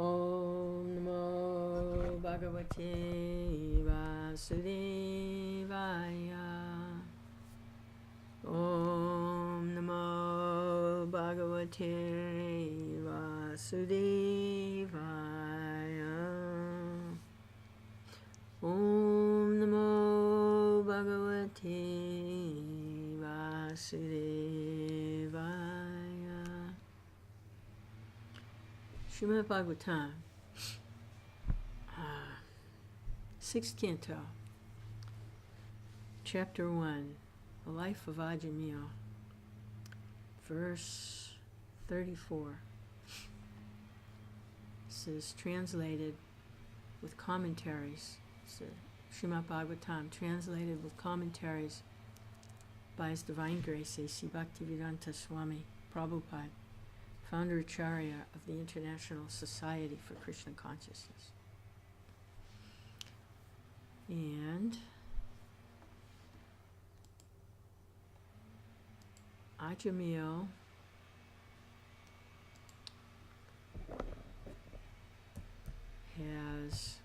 Om Namo Bhagavate Vasudevaya. Om Namo Bhagavate Vasudevaya. Om Namo Bhagavate Vasudevaya. Srimad Bhagavatam, 6th Canto, Chapter 1, The Life of Ajamil, verse 34. This is translated with commentaries. It's Srimad Bhagavatam, translated with commentaries by His Divine Grace A.C. Bhaktivedanta Swami Prabhupada, Founder Acharya of the International Society for Krishna Consciousness. And Ajamil has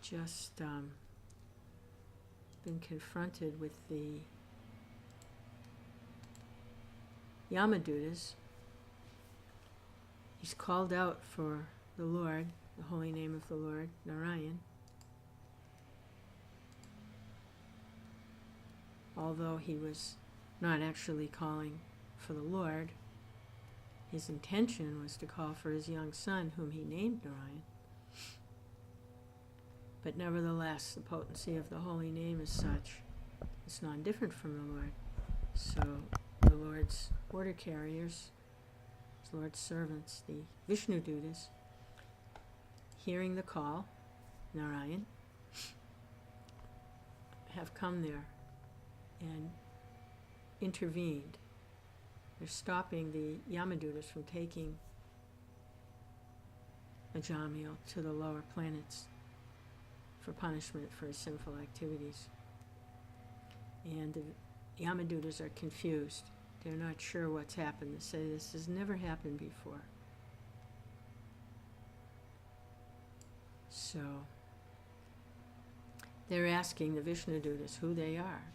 just been confronted with the Yamadutas. He's called out for the Lord, the holy name of the Lord, Narayan. Although he was not actually calling for the Lord, his intention was to call for his young son, whom he named Narayan. But nevertheless, the potency of the holy name is such, it's not different from the Lord. So the Lord's order carriers, his Lord's servants, the Vishnu Dutas, hearing the call, Narayan, have come there and intervened. They're stopping the Yamadutas from taking Ajamil to the lower planets for punishment for his sinful activities. And the Yamadutas are confused. They're not sure what's happened. They say this has never happened before. So they're asking the Vishnu Dutas who they are.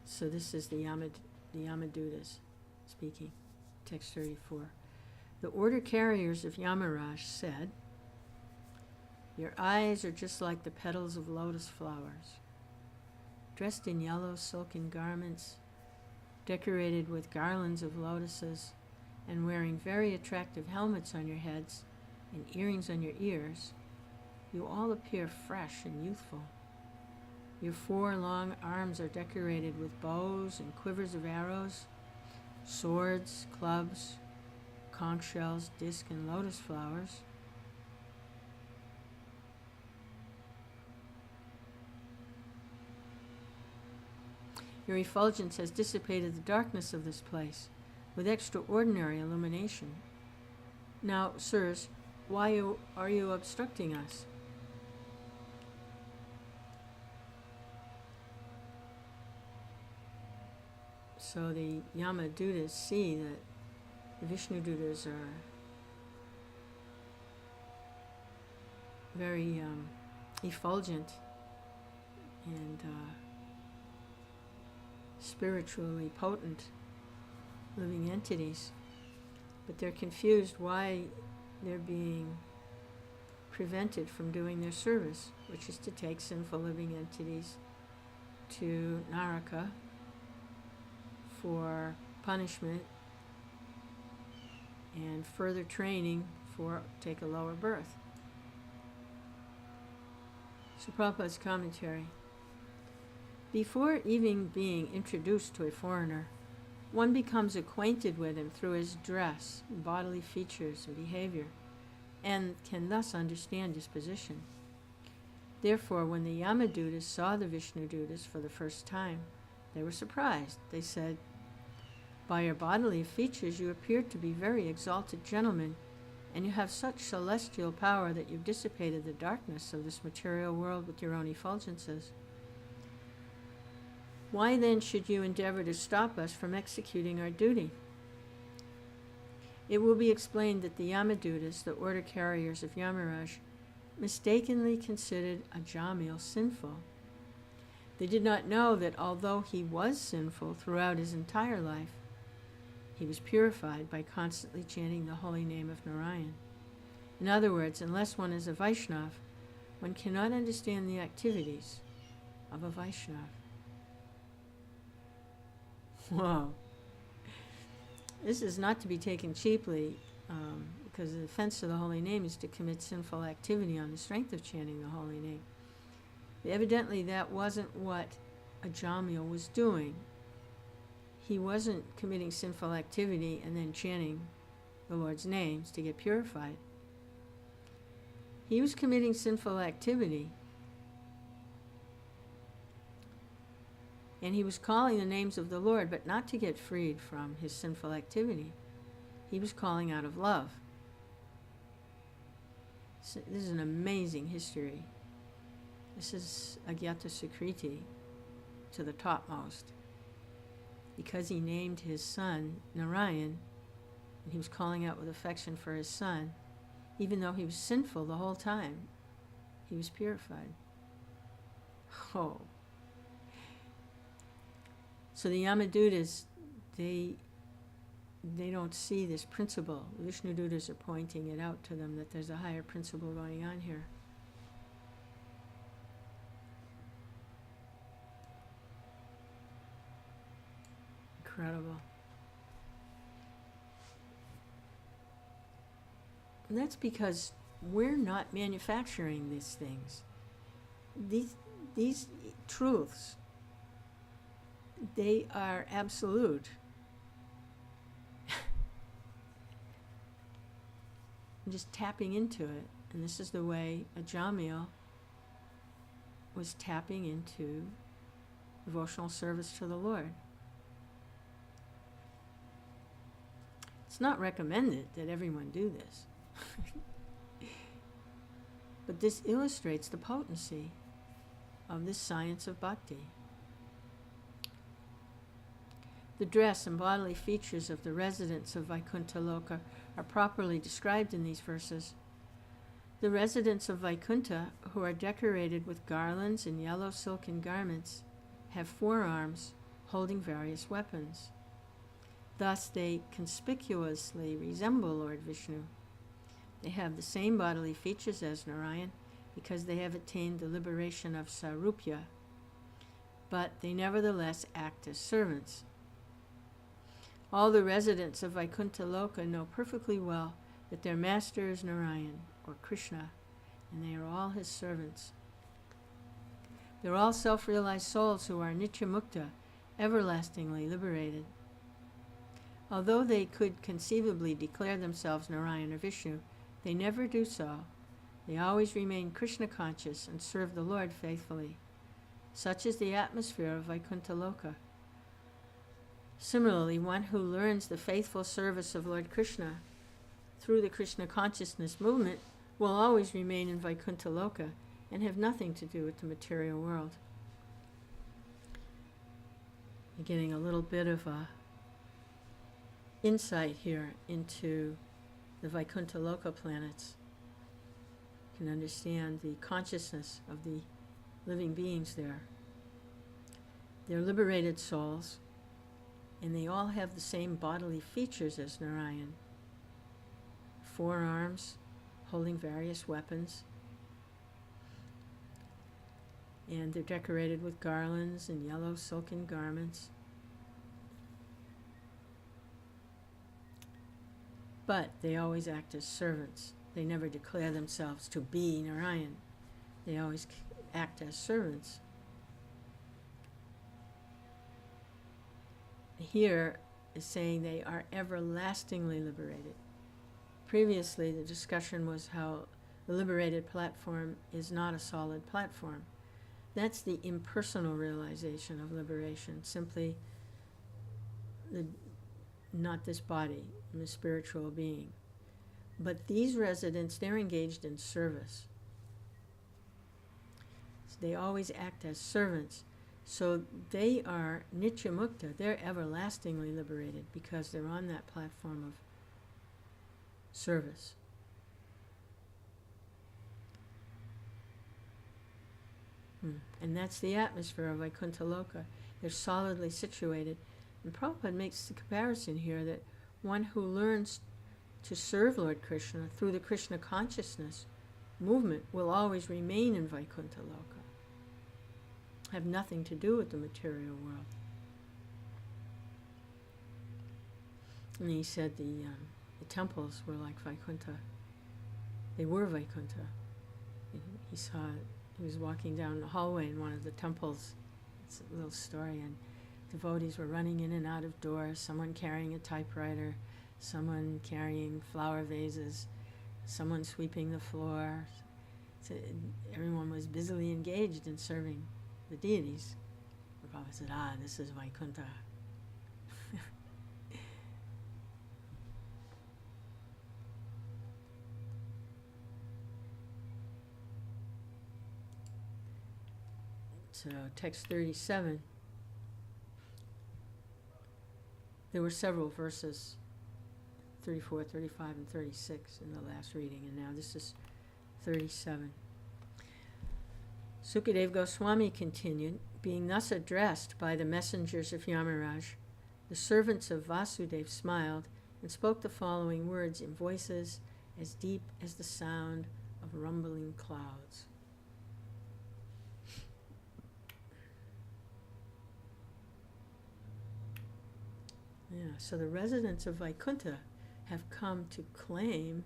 So this is the Yamadutas speaking, text 34. The order carriers of Yamaraj said, "Your eyes are just like the petals of lotus flowers, dressed in yellow silken garments, decorated with garlands of lotuses, and wearing very attractive helmets on your heads and earrings on your ears. You all appear fresh and youthful. Your 4 long arms are decorated with bows and quivers of arrows, swords, clubs, conch shells, disc, and lotus flowers. Your effulgence has dissipated the darkness of this place with extraordinary illumination. Now, sirs, why are you obstructing us?" So the Yamadutas see that the Vishnu Dutas are very effulgent and spiritually potent living entities, but they're confused why they're being prevented from doing their service, which is to take sinful living entities to Naraka for punishment and further training for take a lower birth. So Prabhupada's commentary. Before even being introduced to a foreigner, one becomes acquainted with him through his dress, bodily features, and behavior, and can thus understand his position. Therefore, when the Yamadutas saw the Vishnu Dutas for the first time, they were surprised. They said, "By your bodily features you appear to be very exalted gentlemen, and you have such celestial power that you've dissipated the darkness of this material world with your own effulgences. Why then should you endeavor to stop us from executing our duty? It will be explained that the Yamadutas, the order carriers of Yamaraj, mistakenly considered Ajamil sinful. They did not know that although he was sinful throughout his entire life, he was purified by constantly chanting the holy name of Narayan. In other words, unless one is a Vaishnava, one cannot understand the activities of a Vaishnava. Whoa. This is not to be taken cheaply, because the offense to the holy name is to commit sinful activity on the strength of chanting the holy name. Evidently, that wasn't what Ajamil was doing. He wasn't committing sinful activity and then chanting the Lord's names to get purified. He was committing sinful activity, and he was calling the names of the Lord, but not to get freed from his sinful activity. He was calling out of love. So this is an amazing history. This is Agyata Sukriti to the topmost. Because he named his son Narayan, and he was calling out with affection for his son, even though he was sinful the whole time, he was purified. Oh. So the Yamadutas, they don't see this principle. Vishnudutas are pointing it out to them that there's a higher principle going on here. Incredible. And that's because we're not manufacturing these things. These truths, they are absolute. I'm just tapping into it. And this is the way Ajamil was tapping into devotional service to the Lord. It's not recommended that everyone do this. But this illustrates the potency of this science of bhakti. The dress and bodily features of the residents of Vaikuntha Loka are properly described in these verses. The residents of Vaikuntha, who are decorated with garlands and yellow silken garments, have forearms holding various weapons. Thus they conspicuously resemble Lord Vishnu. They have the same bodily features as Narayan because they have attained the liberation of Sarupya, but they nevertheless act as servants. All the residents of Vaikuntha Loka know perfectly well that their master is Narayan, or Krishna, and they are all his servants. They're all self-realized souls who are Nityamukta, everlastingly liberated. Although they could conceivably declare themselves Narayan or Vishnu, they never do so. They always remain Krishna conscious and serve the Lord faithfully. Such is the atmosphere of Vaikuntha Loka. Similarly, one who learns the faithful service of Lord Krishna through the Krishna consciousness movement will always remain in Vaikuntha Loka and have nothing to do with the material world. You're getting a little bit of a insight here into the Vaikuntha Loka planets. You can understand the consciousness of the living beings there. They're liberated souls, and they all have the same bodily features as Narayan. Forearms holding various weapons, and they're decorated with garlands and yellow silken garments. But they always act as servants. They never declare themselves to be Narayan. They always act as servants. Here is saying they are everlastingly liberated. Previously, the discussion was how the liberated platform is not a solid platform. That's the impersonal realization of liberation, simply not this body, the spiritual being. But these residents, they're engaged in service. So they always act as servants. So they are nitya mukta, they're everlastingly liberated because they're on that platform of service. And that's the atmosphere of Vaikuntha Loka. They're solidly situated. And Prabhupada makes the comparison here that one who learns to serve Lord Krishna through the Krishna consciousness movement will always remain in Vaikuntha Loka, have nothing to do with the material world. And he said the temples were like Vaikuntha. They were Vaikuntha. He saw it. He was walking down the hallway in one of the temples. It's a little story, and devotees were running in and out of doors, someone carrying a typewriter, someone carrying flower vases, someone sweeping the floor. So everyone was busily engaged in serving the deities. The Prabhupada said, this is Vaikuntha. So, text 37. There were several verses, 34, 35, and 36 in the last reading, and now this is 37. Sukadeva Goswami continued, being thus addressed by the messengers of Yamaraj, the servants of Vāsadeva smiled and spoke the following words in voices as deep as the sound of rumbling clouds. Yeah, so the residents of Vaikuntha have come to claim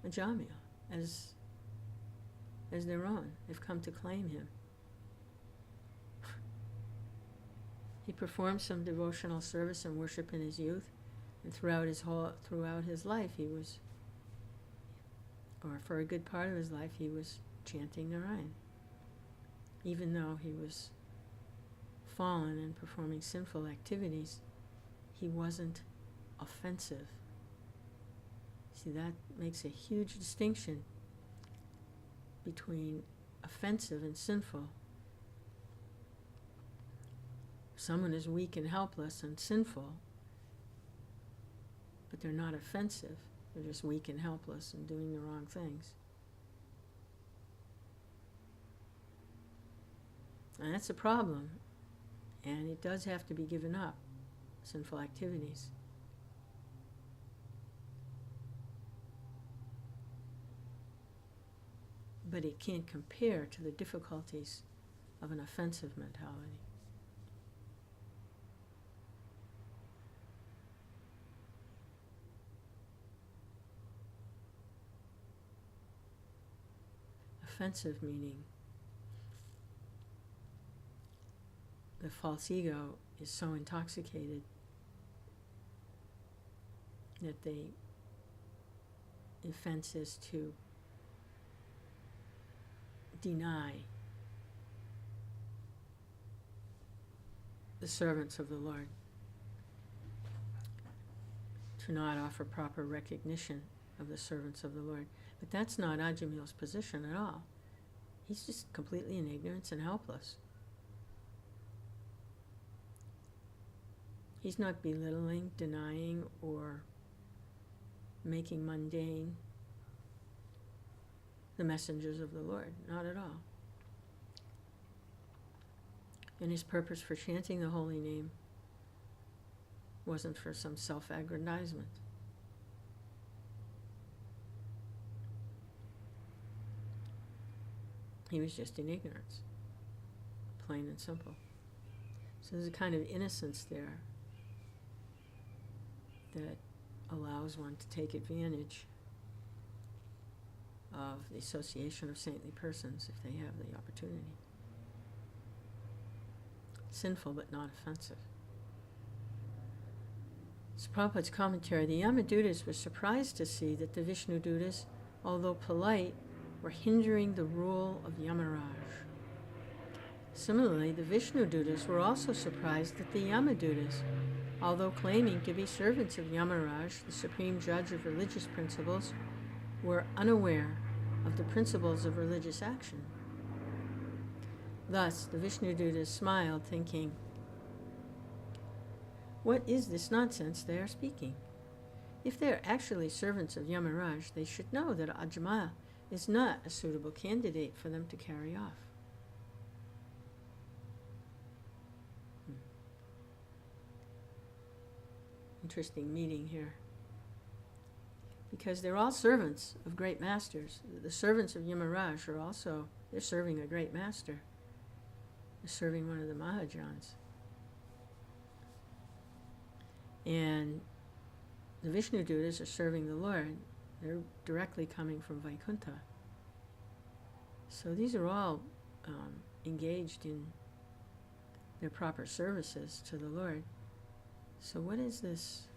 Ajamil as their own. They've come to claim him. He performed some devotional service and worship in his youth, and throughout his life he was, or for a good part of his life, he was chanting Narayan, even though he was fallen and performing sinful activities. He wasn't offensive. See, that makes a huge distinction between offensive and sinful. Someone is weak and helpless and sinful, but they're not offensive. They're just weak and helpless and doing the wrong things. And that's a problem. And it does have to be given up, sinful activities. But it can't compare to the difficulties of an offensive mentality. Offensive meaning the false ego is so intoxicated that the offense is to deny the servants of the Lord, to not offer proper recognition of the servants of the Lord. But that's not Ajamil's position at all. He's just completely in ignorance and helpless. He's not belittling, denying, or making mundane the messengers of the Lord. Not at all. And his purpose for chanting the holy name wasn't for some self-aggrandizement. He was just in ignorance, plain and simple. So there's a kind of innocence there that allows one to take advantage of the association of saintly persons if they have the opportunity. Sinful but not offensive. So Prabhupada's commentary, the Yamadutas were surprised to see that the Vishnudutas, although polite, were hindering the rule of Yamaraj. Similarly, the Vishnudutas were also surprised that the Yamadutas, although claiming to be servants of Yamaraj, the supreme judge of religious principles, were unaware of the principles of religious action. Thus, the Vishnudutas smiled, thinking, "What is this nonsense they are speaking? If they are actually servants of Yamaraj, they should know that Ajamala is not a suitable candidate for them to carry off." Interesting meeting here. Because they're all servants of great masters. The servants of Yamaraj are also, they're serving a great master. They're serving one of the Mahajans. And the Vishnudutas are serving the Lord. They're directly coming from Vaikuntha. So these are all engaged in their proper services to the Lord. So what is this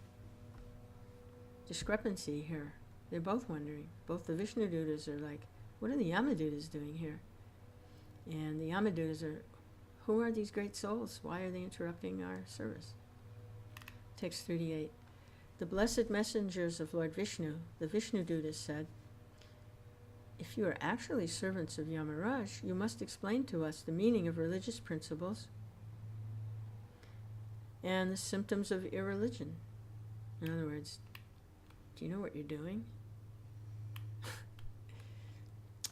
discrepancy here? They're both wondering. Both the Vishnudutas are like, what are the Yamadutas doing here? And the Yamadutas are, who are these great souls? Why are they interrupting our service? Text 38. The blessed messengers of Lord Vishnu, the Vishnudutas, said, "If you are actually servants of Yamaraj, you must explain to us the meaning of religious principles and the symptoms of irreligion." In other words, do you know what you're doing?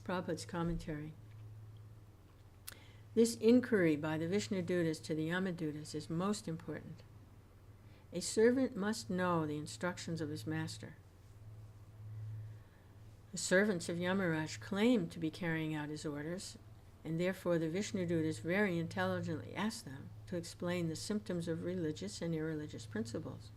Prabhupada's commentary. This inquiry by the Vishnudutas to the Yamadutas is most important. A servant must know the instructions of his master. The servants of Yamaraj claim to be carrying out his orders, and therefore the Vishnudutas very intelligently ask them to explain the symptoms of religious and irreligious principles.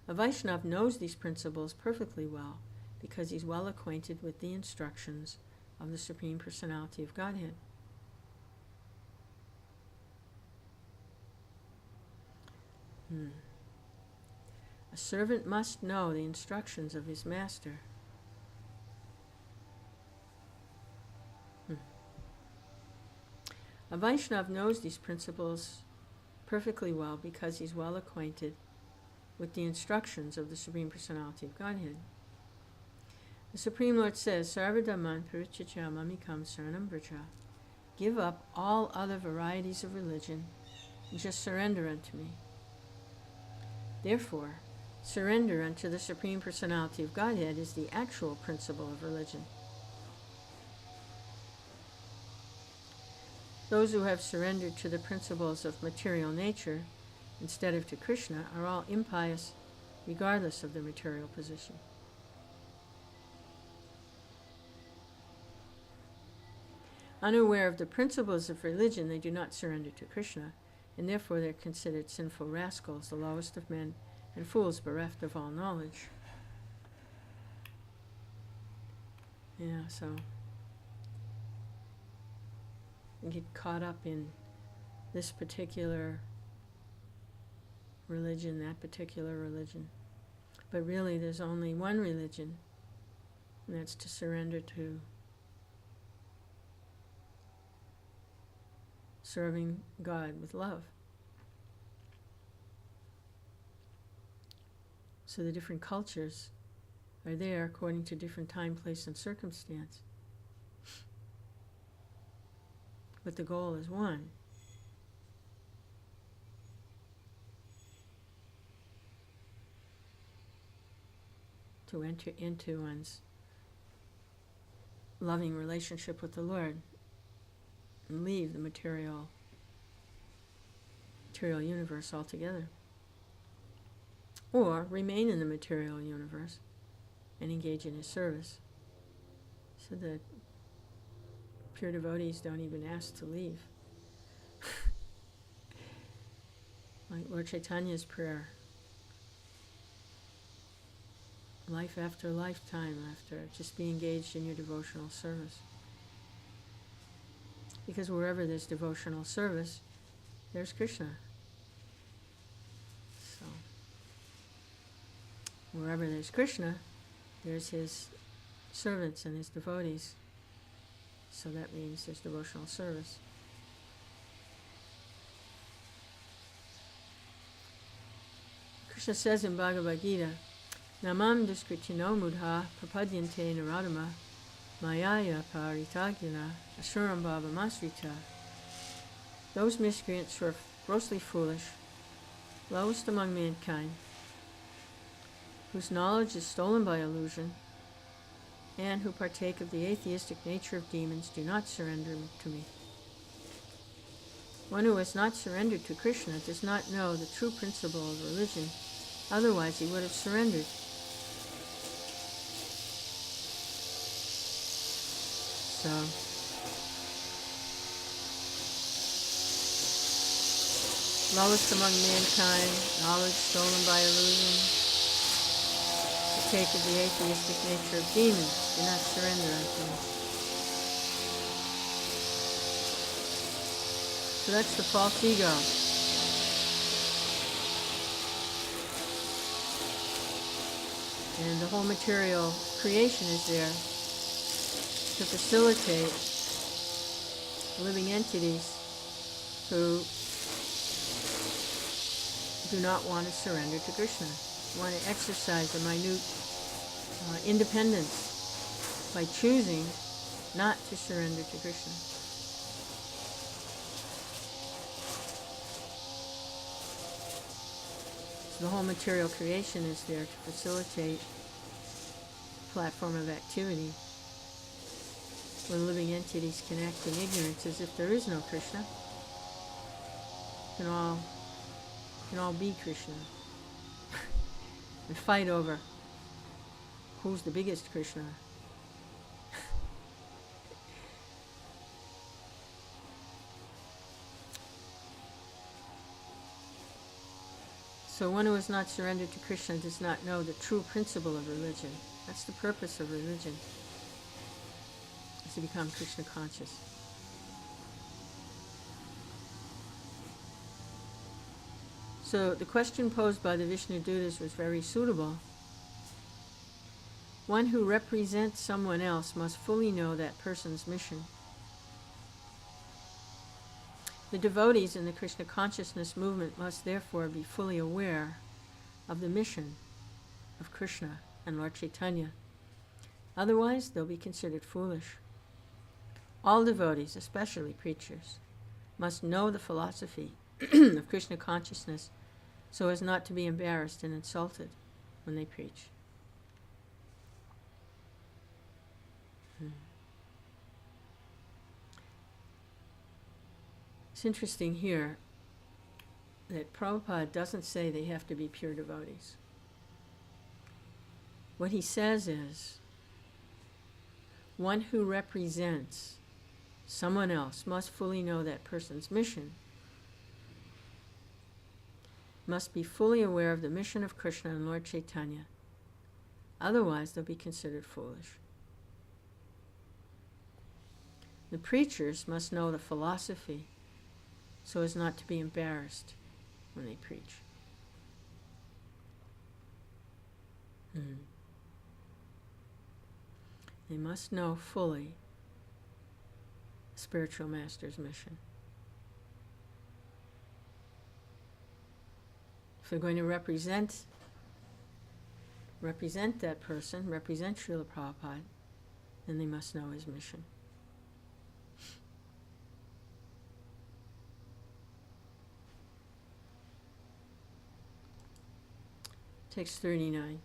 A Vaishnava knows these principles perfectly well because he's well acquainted with the instructions of the Supreme Personality of Godhead. A servant must know the instructions of his master. A Vaishnava knows these principles perfectly well because he's well acquainted with the instructions of the Supreme Personality of Godhead. The Supreme Lord says, "Sarvadhaman parityajya mamikam saranam vraja." Give up all other varieties of religion and just surrender unto me. Therefore, surrender unto the Supreme Personality of Godhead is the actual principle of religion. Those who have surrendered to the principles of material nature instead of to Krishna are all impious, regardless of their material position. Unaware of the principles of religion, they do not surrender to Krishna, and therefore they're considered sinful rascals, the lowest of men, and fools bereft of all knowledge. Yeah, so you get caught up in this particular religion, that particular religion. But really there's only one religion, and that's to surrender to serving God with love. So the different cultures are there according to different time, place, and circumstance. But the goal is one. To enter into one's loving relationship with the Lord and leave the material universe altogether. Or remain in the material universe and engage in his service, so that pure devotees don't even ask to leave. Like Lord Chaitanya's prayer, life after lifetime after, just be engaged in your devotional service. Because wherever there's devotional service, there's Krishna. So, wherever there's Krishna, there's his servants and his devotees. So that means there's devotional service. Krishna says in Bhagavad Gita, Namam Duskritino Mudha Prapadyante Naradama Mayaya paritagina asuram bhavamasrita. Those miscreants who are grossly foolish, lowest among mankind, whose knowledge is stolen by illusion, and who partake of the atheistic nature of demons, do not surrender to me. One who has not surrendered to Krishna does not know the true principle of religion, otherwise he would have surrendered. So, lowest among mankind, knowledge stolen by illusion, partake of the atheistic nature of demons, do not surrender unto me. So that's the false ego. And the whole material creation is there to facilitate living entities who do not want to surrender to Krishna, want to exercise a minute independence by choosing not to surrender to Krishna. So the whole material creation is there to facilitate a platform of activity where living entities can act in ignorance as if there is no Krishna. Can all be Krishna and fight over who's the biggest Krishna. So one who has not surrendered to Krishna does not know the true principle of religion. That's the purpose of religion, is to become Krishna conscious. So the question posed by the Vishnu Dutas was very suitable. One who represents someone else must fully know that person's mission. The devotees in the Krishna consciousness movement must therefore be fully aware of the mission of Krishna and Lord Chaitanya. Otherwise, they'll be considered foolish. All devotees, especially preachers, must know the philosophy of Krishna consciousness so as not to be embarrassed and insulted when they preach. It's interesting here that Prabhupada doesn't say they have to be pure devotees. What he says is, one who represents someone else must fully know that person's mission, must be fully aware of the mission of Krishna and Lord Chaitanya. Otherwise, they'll be considered foolish. The preachers must know the philosophy so as not to be embarrassed when they preach. They must know fully the spiritual master's mission. If they're going to represent that person, represent Srila Prabhupada, then they must know his mission. Text 39.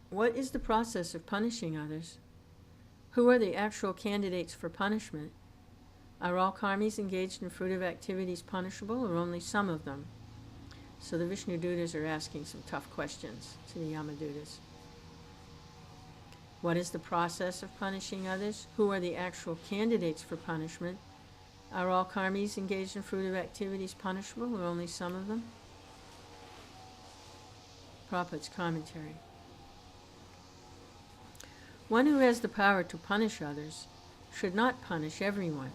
What is the process of punishing others? Who are the actual candidates for punishment? Are all karmis engaged in fruitive activities punishable, or only some of them? So the Vishnu Dutas are asking some tough questions to the Yamadutas. What is the process of punishing others? Who are the actual candidates for punishment? Are all karmis engaged in fruitive activities punishable, or only some of them? Prabhupada's commentary. One who has the power to punish others should not punish everyone.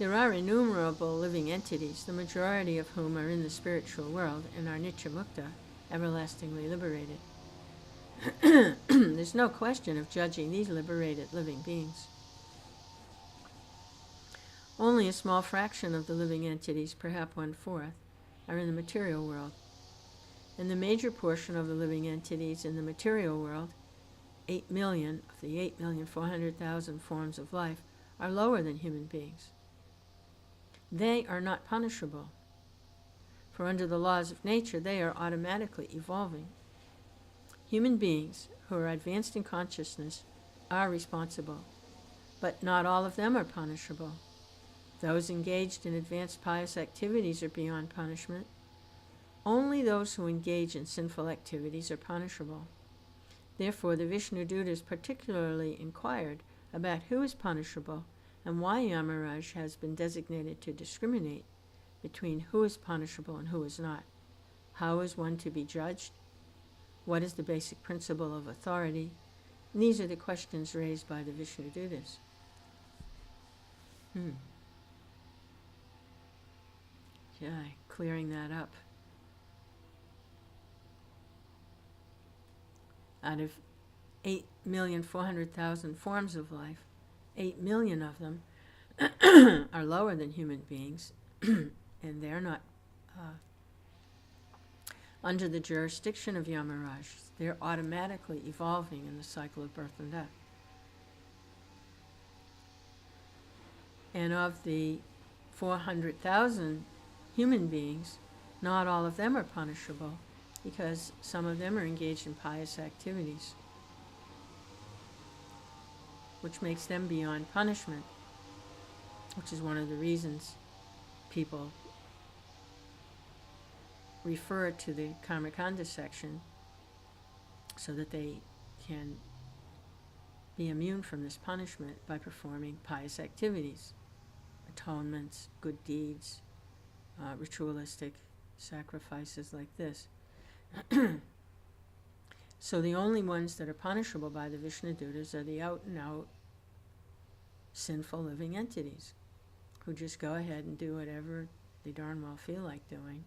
There are innumerable living entities, the majority of whom are in the spiritual world and are nitya mukta, everlastingly liberated. There's no question of judging these liberated living beings. Only a small fraction of the living entities, perhaps 1/4, are in the material world. And the major portion of the living entities in the material world 8 million of the 8,400,000 forms of life are lower than human beings. They are not punishable, for under the laws of nature they are automatically evolving. Human beings who are advanced in consciousness are responsible, but not all of them are punishable. Those engaged in advanced pious activities are beyond punishment. Only those who engage in sinful activities are punishable. Therefore, the Vishnudutas particularly inquired about who is punishable and why Yamaraj has been designated to discriminate between who is punishable and who is not. How is one to be judged? What is the basic principle of authority? And these are the questions raised by the Vishnudutas. Okay, clearing that up. Out of 8,400,000 forms of life, 8 million of them are lower than human beings, and they're not under the jurisdiction of Yamaraj. They're automatically evolving in the cycle of birth and death. And of the 400,000 human beings, not all of them are punishable, because some of them are engaged in pious activities, which makes them beyond punishment, which is one of the reasons people refer to the Karmakanda section, so that they can be immune from this punishment by performing pious activities, atonements, good deeds, ritualistic sacrifices like this. So the only ones that are punishable by the Vishnudutas are the out-and-out sinful living entities who just go ahead and do whatever they darn well feel like doing,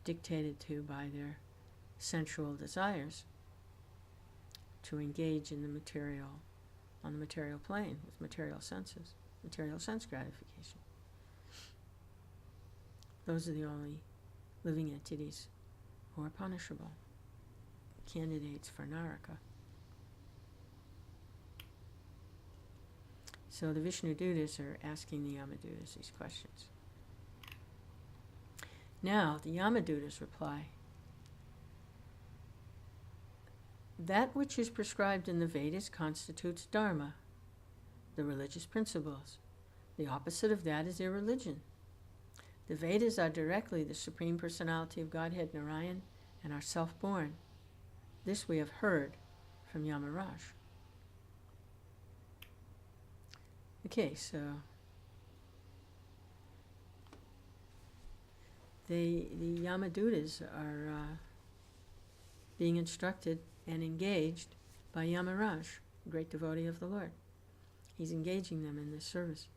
dictated to by their sensual desires to engage in the material, on the material plane with material senses, material sense gratification. Those are the only living entities who are punishable, candidates for Naraka. So the Vishnudutas are asking the Yamadutas these questions. Now the Yamadutas reply, that which is prescribed in the Vedas constitutes dharma, the religious principles. The opposite of that is irreligion. The Vedas are directly the Supreme Personality of Godhead Narayan and are self-born. This we have heard from Yamaraj. Okay, so the Yamadutas are being instructed and engaged by Yamaraj, a great devotee of the Lord. He's engaging them in this service.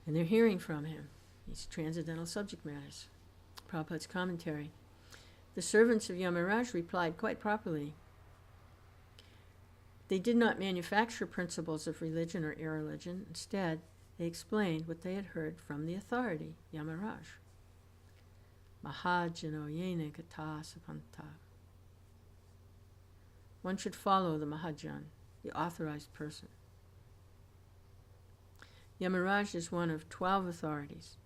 And they're hearing from him these transcendental subject matters. Prabhupada's commentary. The servants of Yamaraj replied quite properly. They did not manufacture principles of religion or irreligion. Instead, they explained what they had heard from the authority, Yamaraj. Mahajano yene kata sapanta. One should follow the Mahajan, the authorized person. Yamaraj is one of 12 authorities.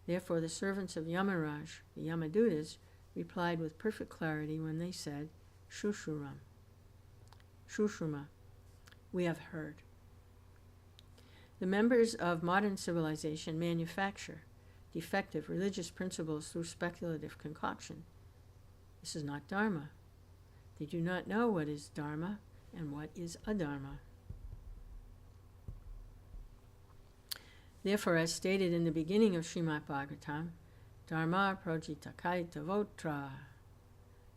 Therefore, the servants of Yamaraj, the Yamadutas, replied with perfect clarity when they said, Shushuram. Shushuma, we have heard. The members of modern civilization manufacture defective religious principles through speculative concoction. This is not dharma. They do not know what is dharma and what is adharma. Therefore, as stated in the beginning of Srimad Bhagavatam, dharma projitakaita votra.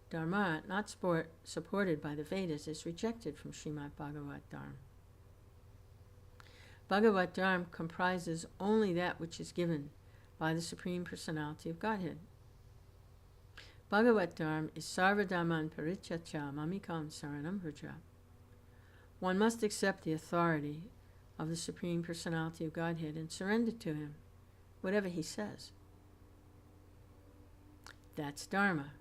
Dharma, not supported by the Vedas, is rejected from Srimad Bhagavatam. Bhagavatam comprises only that which is given by the Supreme Personality of Godhead. Bhagavatam is sarvadharman parityatya mamikam saranam vraja. One must accept the authority of the Supreme Personality of Godhead and surrender to him, whatever he says. That's dharma.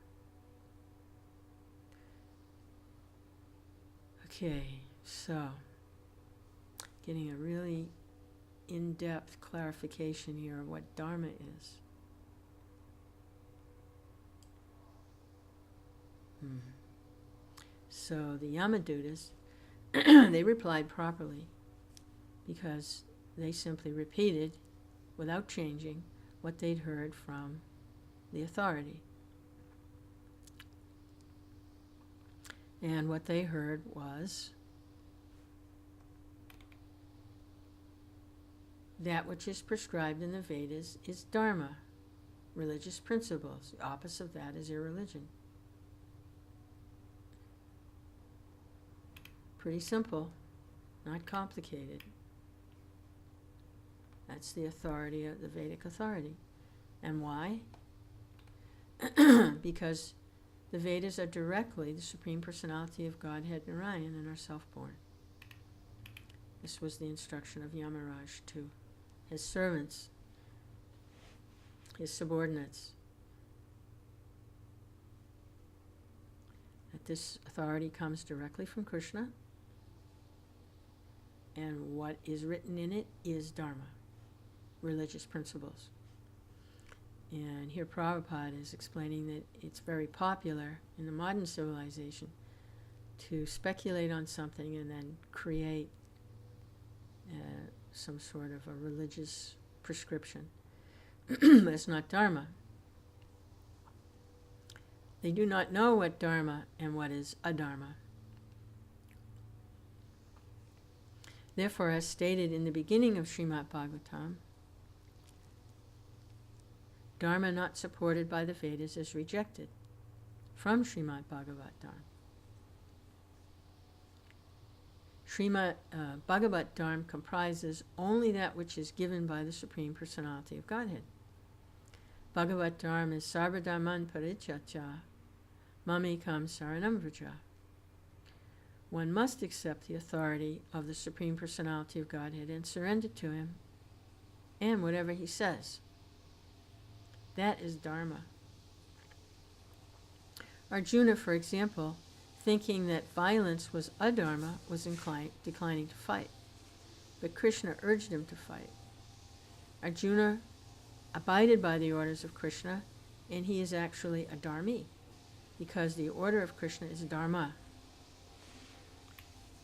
Okay, so getting a really in-depth clarification here of what Dharma is. So the Yamadutas, they replied properly because they simply repeated, without changing, what they'd heard from the authority. And what they heard was that which is prescribed in the Vedas is Dharma, religious principles. The opposite of that is irreligion. Pretty simple, not complicated. That's the authority of the Vedic authority. And why? Because the Vedas are directly the Supreme Personality of Godhead Narayan and are self-born. This was the instruction of Yamaraj to his servants, his subordinates, that this authority comes directly from Krishna, and what is written in it is Dharma, religious principles. And here Prabhupada is explaining that it's very popular in the modern civilization to speculate on something and then create some sort of a religious prescription. It's not Dharma. They do not know what Dharma and what is adharma. Therefore, as stated in the beginning of Srimad Bhagavatam, Dharma not supported by the Vedas is rejected from Srimad Bhagavatam. Srimad Bhagavatam comprises only that which is given by the Supreme Personality of Godhead. Bhagavatam is Sarvadharman Parityatya, Mamekam Saranam Vraja. One must accept the authority of the Supreme Personality of Godhead and surrender to him and whatever he says. That is Dharma. Arjuna, for example, thinking that violence was adharma, was declining to fight. But Krishna urged him to fight. Arjuna abided by the orders of Krishna, and he is actually a dharmi, because the order of Krishna is dharma.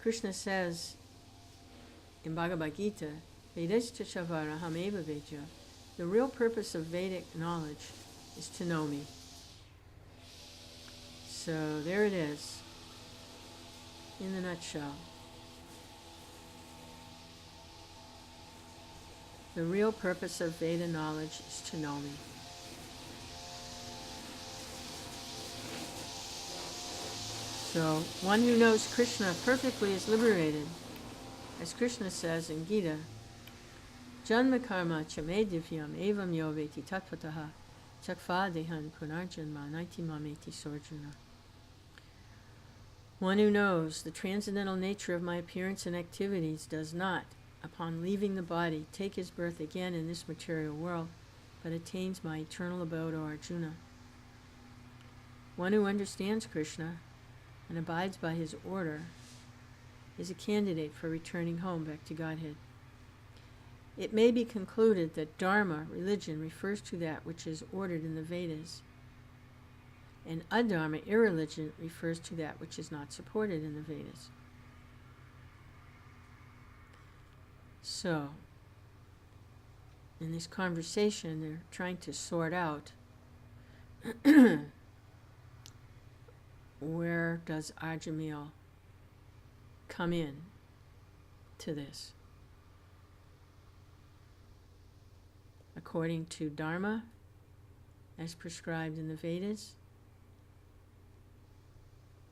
Krishna says in Bhagavad Gita, Vedascha Chavara Hameva Veja, the real purpose of Vedic knowledge is to know me. So there it is, in the nutshell. The real purpose of Veda knowledge is to know me. So one who knows Krishna perfectly is liberated. As Krishna says in Gita, Janma karma chame divyam evam yo veti tattvataha chakva dehan punarjanma naiti mameti sorjuna. One who knows the transcendental nature of my appearance and activities does not, upon leaving the body, take his birth again in this material world, but attains my eternal abode, O Arjuna. One who understands Krishna and abides by his order is a candidate for returning home back to Godhead. It may be concluded that Dharma, religion, refers to that which is ordered in the Vedas, and adharma, irreligion, refers to that which is not supported in the Vedas. So, in this conversation, they're trying to sort out where does Ajamil come in to this? According to Dharma, as prescribed in the Vedas,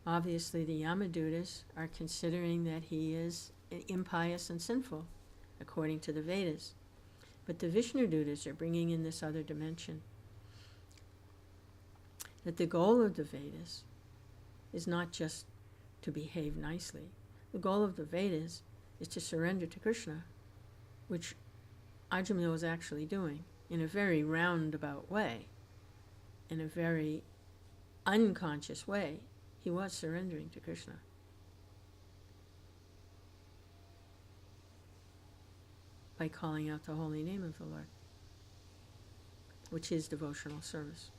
obviously the Yamadutas are considering that he is impious and sinful, according to the Vedas. But the Vishnudutas are bringing in this other dimension, that the goal of the Vedas is not just to behave nicely. The goal of the Vedas is to surrender to Krishna, which Ajamil was actually doing in a very roundabout way, in a very unconscious way. He was surrendering to Krishna. by calling out the holy name of the Lord, which is devotional service.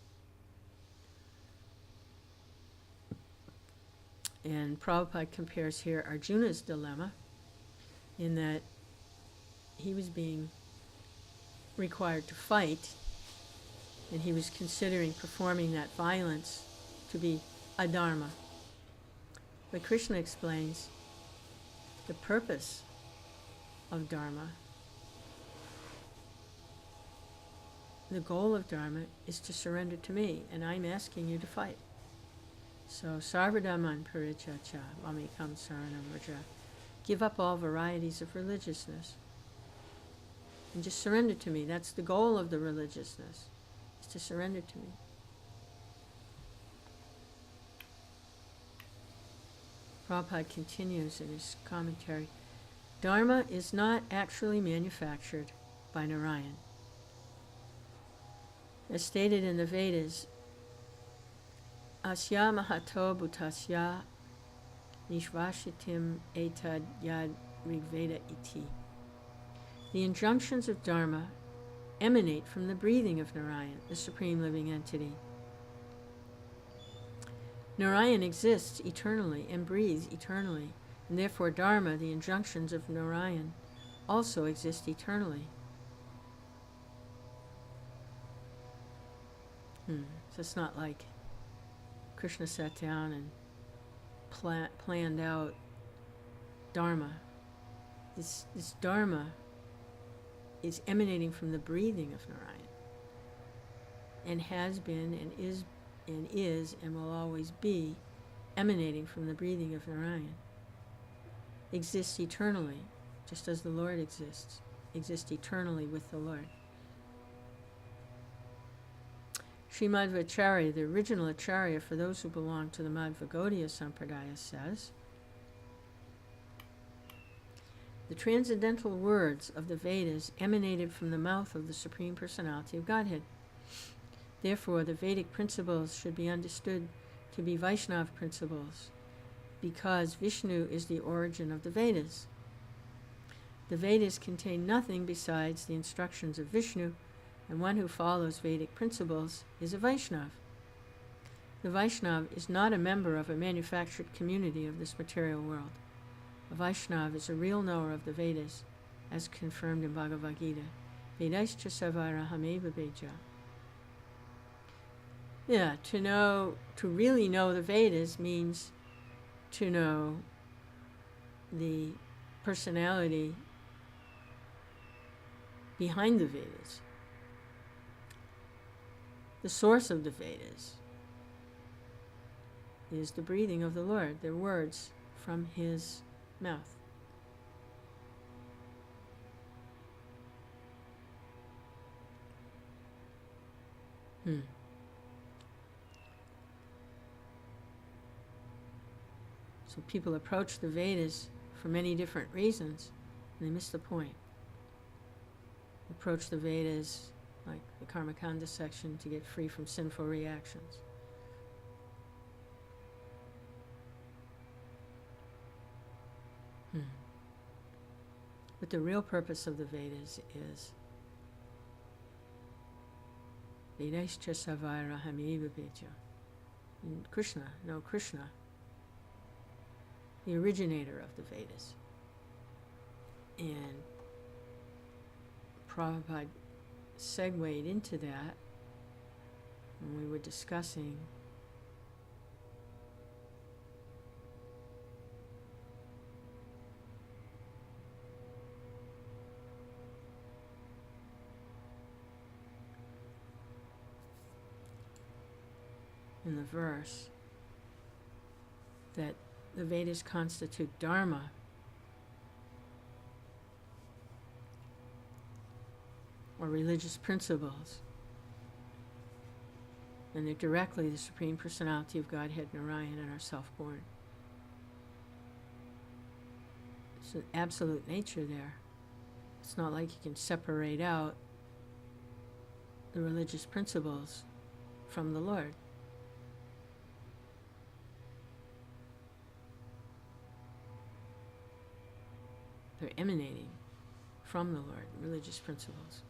And Prabhupada compares here Arjuna's dilemma in that he was being required to fight, and he was considering performing that violence to be adharma. But Krishna explains the purpose of dharma. The goal of dharma is to surrender to me, and I'm asking you to fight. So, sarvadhaman parityajya mamekam saranam vraja. Give up all varieties of religiousness and just surrender to me. That's the goal of the religiousness, is to surrender to me. Prabhupada continues in his commentary, Dharma is not actually manufactured by Narayan. As stated in the Vedas, Asya mahato bhutasya nishvashitim etad yad rigveda iti. The injunctions of Dharma emanate from the breathing of Narayan, the Supreme Living Entity. Narayan exists eternally and breathes eternally, and therefore Dharma, the injunctions of Narayan, also exist eternally. So it's not like Krishna sat down and planned out Dharma. This Dharma is emanating from the breathing of Narayan, and has been and is and will always be emanating from the breathing of Narayan. Exists eternally, just as the Lord exists eternally with the Lord. Srimad Acharya, the original Acharya for those who belong to the Madhva Gaudiya Sampradaya, says, the transcendental words of the Vedas emanated from the mouth of the Supreme Personality of Godhead. Therefore, the Vedic principles should be understood to be Vaishnava principles, because Vishnu is the origin of the Vedas. The Vedas contain nothing besides the instructions of Vishnu, and one who follows Vedic principles is a Vaishnava. The Vaishnava is not a member of a manufactured community of this material world. A Vaishnava is a real knower of the Vedas, as confirmed in Bhagavad Gita. Vedaischa savarahameva beja. Yeah, to really know the Vedas means to know the personality behind the Vedas, the source of the Vedas is the breathing of the Lord, their words from his mouth. So people approach the Vedas for many different reasons, and they miss the point. Approach the Vedas, like the Karmakanda section, to get free from sinful reactions. But the real purpose of the Vedas is Vedaischa savarahamiva beja. Krishna, the originator of the Vedas. And Prabhupada segued into that when we were discussing in the verse that the Vedas constitute Dharma, or religious principles, and they're directly the Supreme Personality of Godhead, Narayan, and our self-born. It's an absolute nature there. It's not like you can separate out the religious principles from the Lord. They're emanating from the Lord, religious principles.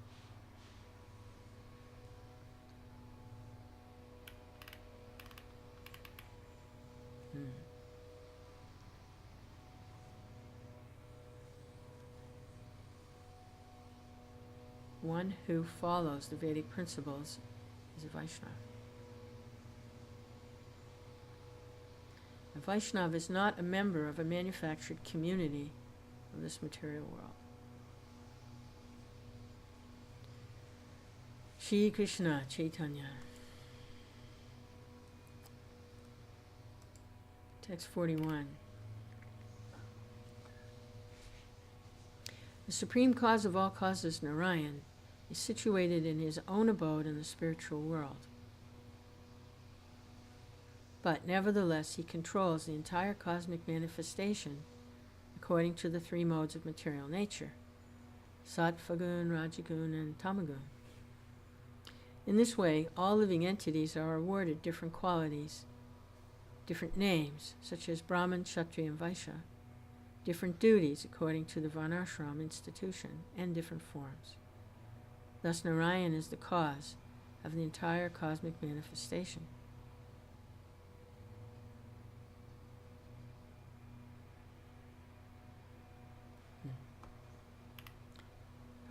One who follows the Vedic principles is a Vaishnava. A Vaishnava is not a member of a manufactured community of this material world. Shri Krishna Chaitanya. Text 41. The supreme cause of all causes, Narayan, is situated in his own abode in the spiritual world. But nevertheless, he controls the entire cosmic manifestation according to the three modes of material nature, Sattva-gun, Rajagun, and Tamagun. In this way, all living entities are awarded different qualities, different names, such as Brahman, Kshatriya, and Vaishya, different duties according to the Varnashram institution, and different forms. Thus, Narayan is the cause of the entire cosmic manifestation.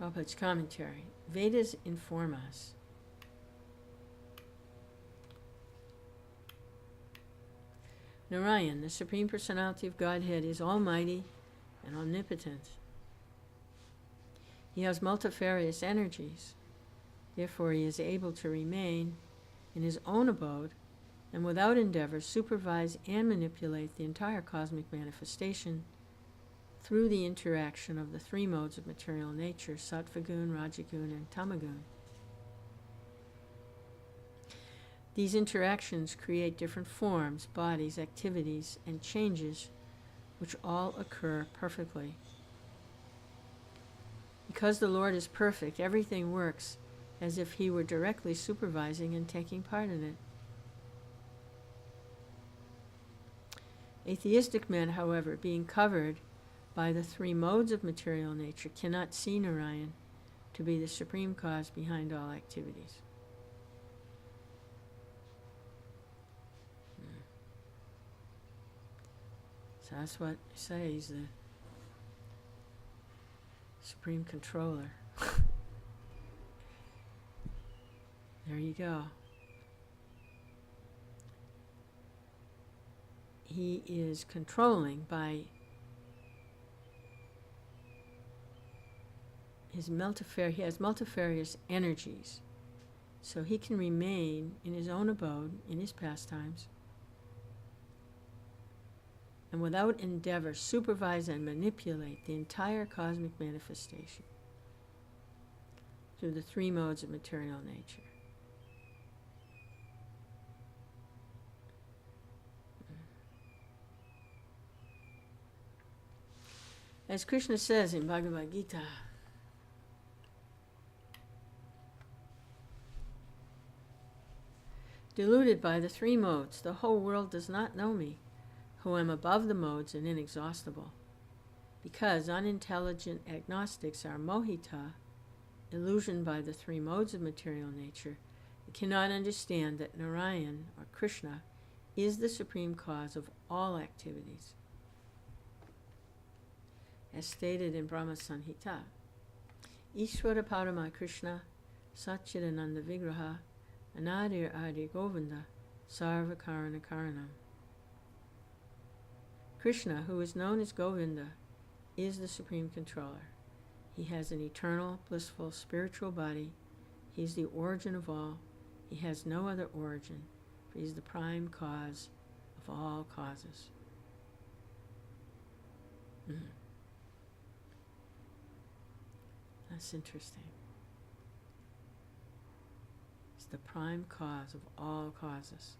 Prabhupada's commentary. Vedas inform us Narayan, the Supreme Personality of Godhead, is almighty and omnipotent. He has multifarious energies. Therefore, he is able to remain in his own abode and without endeavor supervise and manipulate the entire cosmic manifestation through the interaction of the three modes of material nature, Sattva-gun, Rajagun, and Tamagun. These interactions create different forms, bodies, activities, and changes which all occur perfectly. Because the Lord is perfect, everything works as if he were directly supervising and taking part in it. Atheistic men, however, being covered by the three modes of material nature, cannot see Narayan to be the supreme cause behind all activities. So that's what I say, he's the supreme controller. There you go. He is controlling by he has multifarious energies. So he can remain in his own abode, in his pastimes, and without endeavor supervise and manipulate the entire cosmic manifestation through the three modes of material nature. As Krishna says in Bhagavad Gita, deluded by the three modes, the whole world does not know me, who am above the modes and inexhaustible. Because unintelligent agnostics are mohita, illusioned by the three modes of material nature, they cannot understand that Narayan, or Krishna, is the supreme cause of all activities. As stated in Brahma Sanhita, Ishvara Parama Krishna, Satchidananda Vigraha, Anadir Adi Govinda, Sarva Karana Karanam. Krishna, who is known as Govinda, is the supreme controller. He has an eternal, blissful, spiritual body. He is the origin of all. He has no other origin, for he is the prime cause of all causes. That's interesting. It's the prime cause of all causes.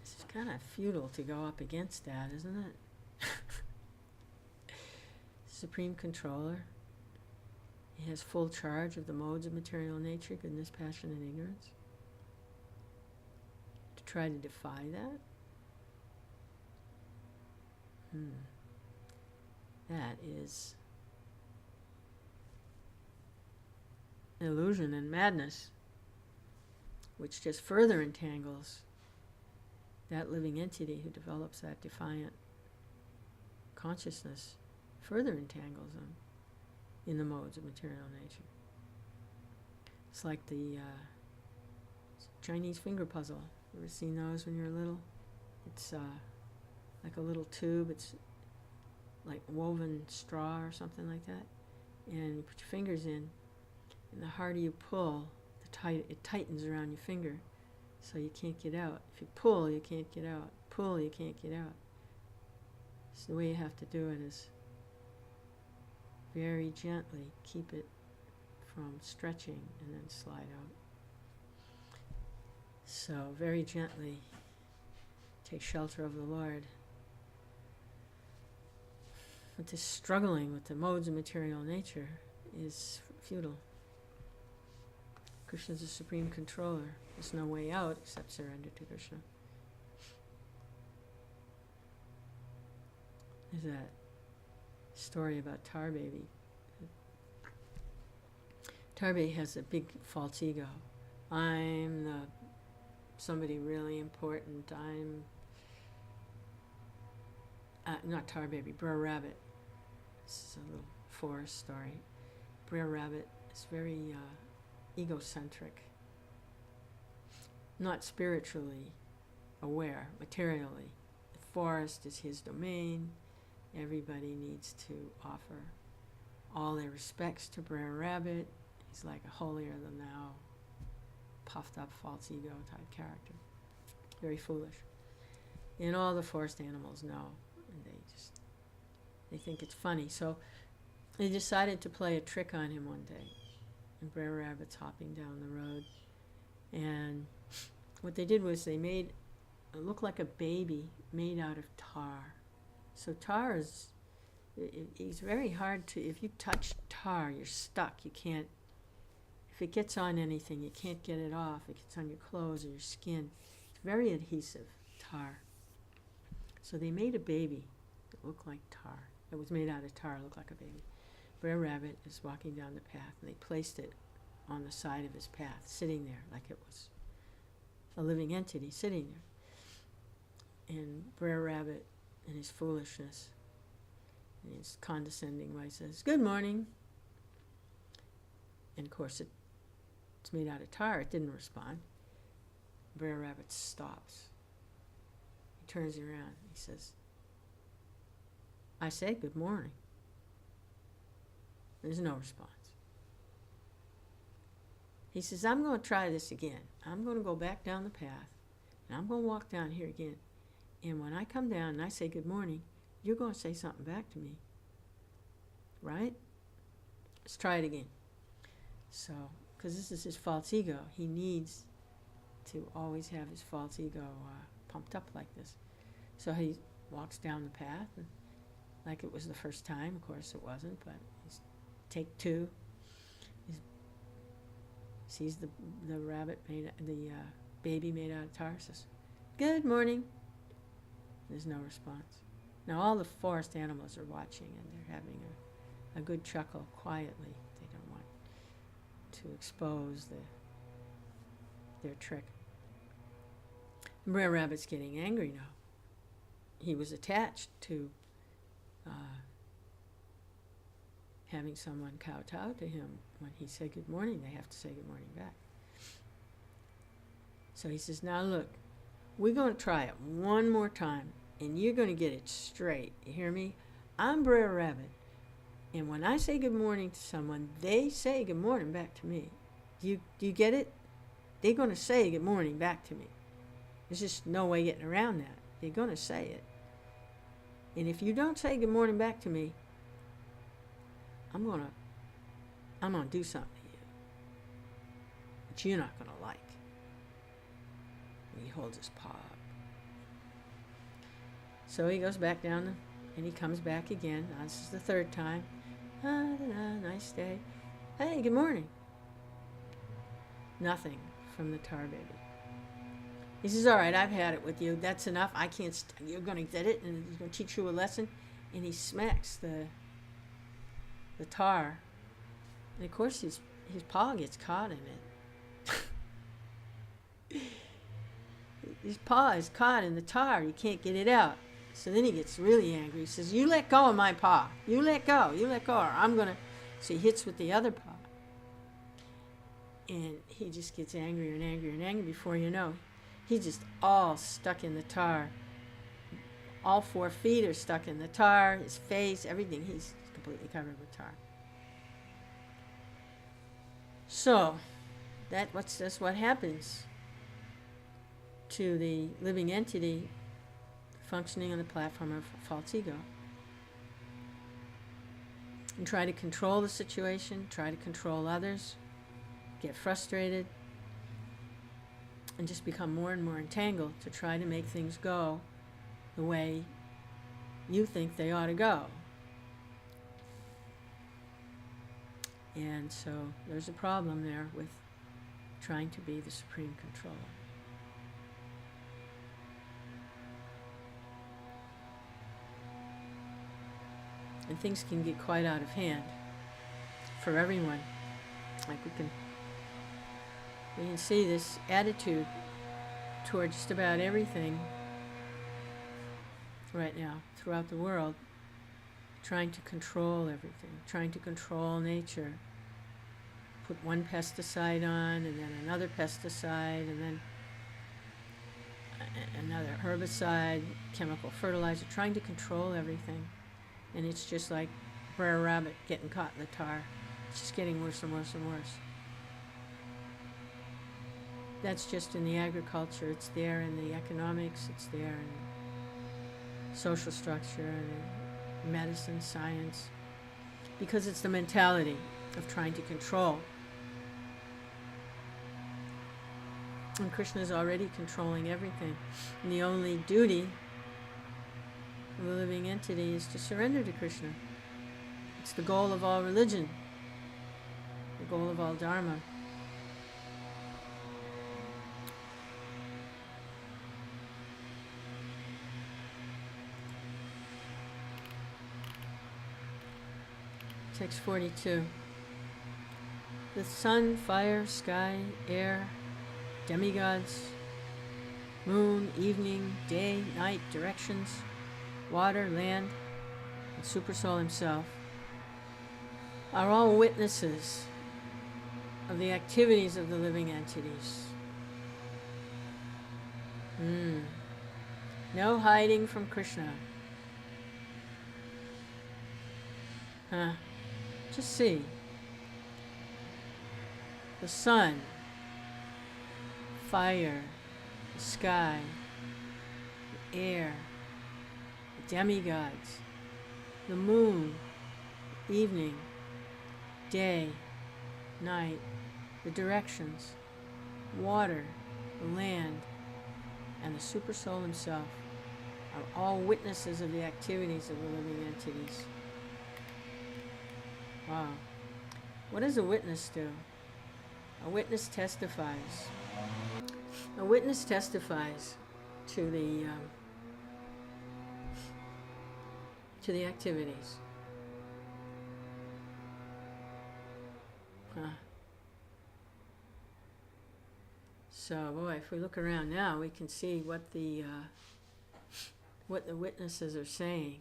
It's kind of futile to go up against that, isn't it? Supreme controller. He has full charge of the modes of material nature, goodness, passion, and ignorance. To try to defy that? That is illusion and madness, which just further entangles that living entity who develops that defiant consciousness, further entangles them in the modes of material nature. It's like the Chinese finger puzzle. You ever seen those when you were little? It's like a little tube. It's like woven straw or something like that. And you put your fingers in, and the harder you pull, it tightens around your finger, so you can't get out. If you pull, you can't get out. Pull, you can't get out. So the way you have to do it is very gently keep it from stretching and then slide out. So very gently take shelter of the Lord. But this struggling with the modes of material nature is futile. Krishna is the supreme controller. There's no way out except surrender to Krishna. There's that story about Tar Baby. Tar Baby has a big false ego. I'm somebody really important. I'm not Tar Baby, Brer Rabbit. This is a little forest story. Brer Rabbit is very egocentric, not spiritually aware, materially. The forest is his domain. Everybody needs to offer all their respects to Brer Rabbit. He's like a holier-than-thou, puffed-up, false ego type character. Very foolish. And all the forest animals know, and they think it's funny. So they decided to play a trick on him one day. And Brer Rabbit's hopping down the road. And what they did was they made it look like a baby made out of tar. So tar it's very hard to, if you touch tar, you're stuck. You can't, if it gets on anything, you can't get it off. It gets on your clothes or your skin. It's very adhesive, tar. So they made a baby that looked like tar. It was made out of tar, looked like a baby. Brer Rabbit is walking down the path, and they placed it on the side of his path, sitting there like it was a living entity sitting there. And Brer Rabbit, in his foolishness, in his condescending way, says, "Good morning." And of course, it's made out of tar. It didn't respond. Brer Rabbit stops. He turns around. He says, "I say good morning." There's no response. He says, "I'm going to try this again. I'm going to go back down the path, and I'm going to walk down here again. And when I come down and I say good morning, you're going to say something back to me. Right? Let's try it again." So, because this is his false ego, he needs to always have his false ego pumped up like this. So he walks down the path, and like it was the first time. Of course it wasn't, but he's take two. He sees the rabbit baby made out of tar. Says, "Good morning." There's no response. Now all the forest animals are watching, and they're having a good chuckle quietly. They don't want to expose their trick. And Brer Rabbit's getting angry now. He was attached to having someone kowtow to him. When he said good morning, they have to say good morning back. So he says, "Now look, we're going to try it one more time, and you're going to get it straight. You hear me? I'm Brer Rabbit, and when I say good morning to someone, they say good morning back to me. Do you get it? They're going to say good morning back to me. There's just no way getting around that. They're going to say it. And if you don't say good morning back to me, I'm gonna do something to you that you're not gonna like." And he holds his paw up. So he goes back down, and he comes back again. Now, this is the third time. Nice day. Hey, good morning. Nothing from the tar baby. He says, all right, I've had it with you. That's enough. I can't, you're going to get it, and he's going to teach you a lesson. And he smacks the tar. And of course, his paw gets caught in it. His paw is caught in the tar. He can't get it out. So then he gets really angry. He says, you let go of my paw. You let go, or I'm going to. So he hits with the other paw. And he just gets angrier and angrier and angry. Before you know, he's just all stuck in the tar. All 4 feet are stuck in the tar. His face, everything. He's completely covered with tar. So, that's what happens to the living entity functioning on the platform of false ego. And try to control the situation, try to control others, get frustrated, and just become more and more entangled to try to make things go the way you think they ought to go. And so there's a problem there with trying to be the supreme controller. And things can get quite out of hand for everyone. Like we can see this attitude toward just about everything right now throughout the world, trying to control everything, trying to control nature. Put one pesticide on, and then another pesticide, and then another herbicide, chemical fertilizer, trying to control everything. And it's just like Brer Rabbit getting caught in the tar. It's just getting worse and worse and worse. That's just in the agriculture. It's there in the economics. It's there in social structure and medicine, science. Because it's the mentality of trying to control. And Krishna is already controlling everything. And the only duty of the living entity is to surrender to Krishna. It's the goal of all religion, the goal of all dharma. Text 42. The sun, fire, sky, air, demigods, moon, evening, day, night, directions, water, land, and Supersoul himself are all witnesses of the activities of the living entities. No hiding from Krishna. Just see. The sun, fire, the sky, the air, the demigods, the moon, evening, day, night, the directions, water, the land, and the Supersoul himself are all witnesses of the activities of the living entities. Wow. What does a witness do? A witness testifies. A witness testifies to the activities. So, boy, if we look around now, we can see what the witnesses are saying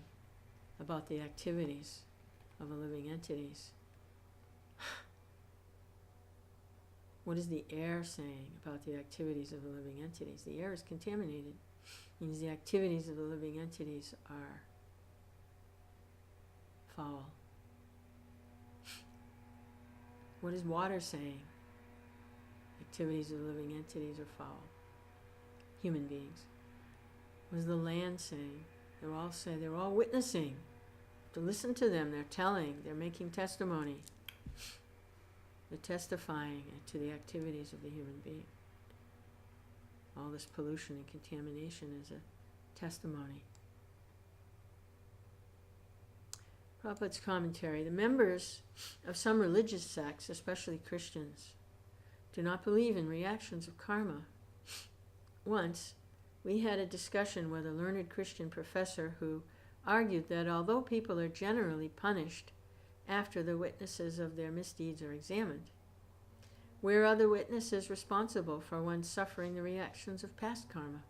about the activities of the living entities. What is the air saying about the activities of the living entities? The air is contaminated. It means the activities of the living entities are foul. What is water saying? Activities of the living entities are foul. Human beings. What is the land saying? They're all witnessing. To listen to them, they're telling, they're making testimony. They're testifying to the activities of the human being. All this pollution and contamination is a testimony. Prabhupada's commentary. The members of some religious sects, especially Christians, do not believe in reactions of karma. Once, we had a discussion with a learned Christian professor who argued that although people are generally punished after the witnesses of their misdeeds are examined, where are the witnesses responsible for one suffering the reactions of past karma?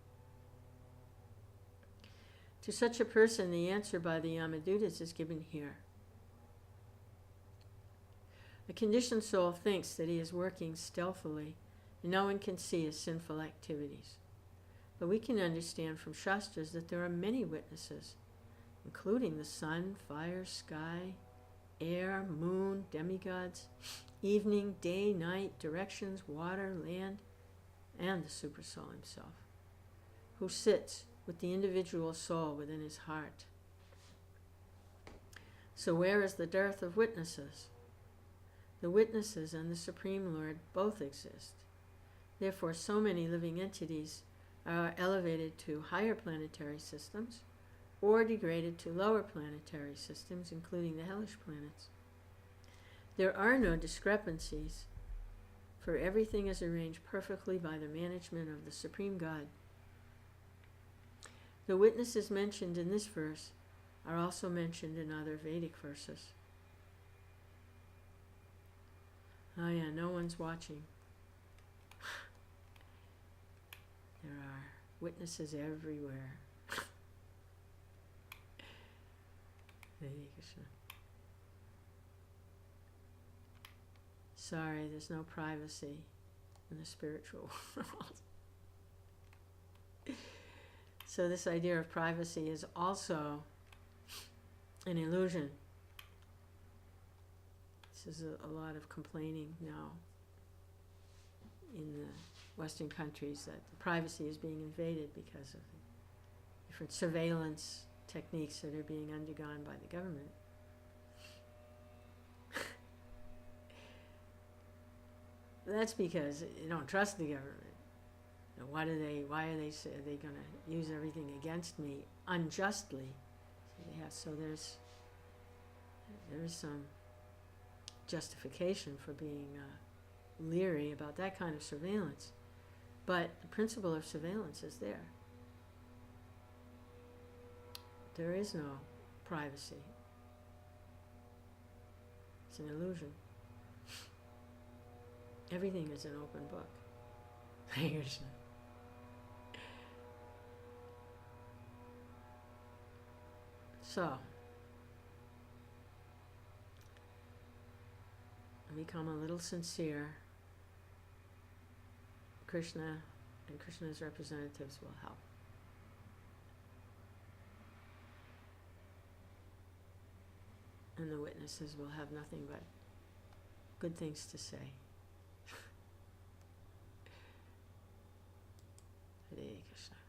To such a person, the answer by the Yamadutas is given here. A conditioned soul thinks that he is working stealthily and no one can see his sinful activities. But we can understand from Shastras that there are many witnesses, including the sun, fire, sky, air, moon, demigods, evening, day, night, directions, water, land, and the Supersoul himself, who sits with the individual soul within his heart. So where is the dearth of witnesses? The witnesses and the Supreme Lord both exist. Therefore, so many living entities are elevated to higher planetary systems or degraded to lower planetary systems, including the hellish planets. There are no discrepancies, for everything is arranged perfectly by the management of the Supreme God. The witnesses mentioned in this verse are also mentioned in other Vedic verses. Oh yeah, no one's watching. There are witnesses everywhere. Hare Krishna. Sorry, there's no privacy in the spiritual world. So this idea of privacy is also an illusion. This is a lot of complaining now in the Western countries that the privacy is being invaded because of the different surveillance techniques that are being undergone by the government. That's because you don't trust the government. Why are they going to use everything against me unjustly? So there's some justification for being leery about that kind of surveillance. But the principle of surveillance is there. There is no privacy. It's an illusion. Everything is an open book. Hare Krishna. So, become a little sincere. Krishna and Krishna's representatives will help. And the witnesses will have nothing but good things to say. Hare Krishna.